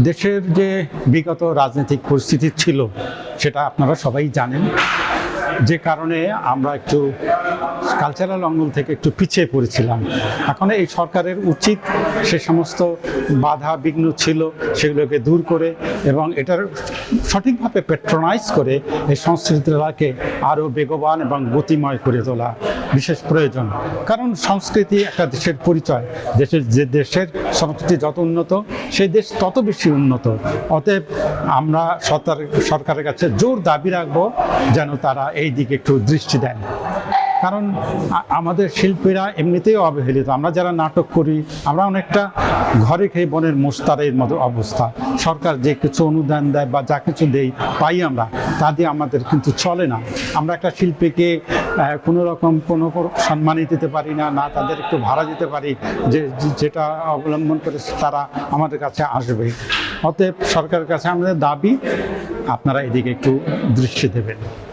দেশের যে বিগত রাজনৈতিক পরিস্থিতি ছিল সেটা আপনারা সবাই জানেন, যে কারণে আমরা একটু কালচারাল অঙ্গল থেকে একটু পিছিয়ে পড়েছিলাম। এখন এই সরকারের উচিত সে সমস্ত বাধা বিঘ্ন ছিল সেগুলোকে দূর করে এবং এটার সঠিকভাবে প্যাট্রোনাইজ করে এই সংস্কৃতিটাকে আরও বেগবান এবং গতিময় করে তোলা বিশেষ প্রয়োজন। কারণ সংস্কৃতি একটা দেশের পরিচয়। দেশের সংস্কৃতি যত উন্নত সেই দেশ তত বেশি উন্নত। অতএব আমরা সরকারের কাছে জোর দাবি রাখবো যেন তারা এই দিকে একটু দৃষ্টি দেন। কারণ আমাদের শিল্পীরা এমনিতেই অবহেলিত। আমরা যারা নাটক করি আমরা অনেকটা ঘরে খেয়ে বনের মোস্তারের মতো অবস্থা। সরকার যে কিছু অনুদান দেয় বা যা কিছু দেয় পাই আমরা, তা দিয়ে আমাদের কিন্তু চলে না। আমরা একটা শিল্পীকে কোনো রকম কোনো সম্মানই দিতে পারি না, না তাদের একটু ভাড়া দিতে পারি যেটা অবলম্বন করে তারা আমাদের কাছে আসবে। অতএব সরকারের কাছে আমাদের দাবি আপনারা এদিকে একটু দৃষ্টি দেবেন।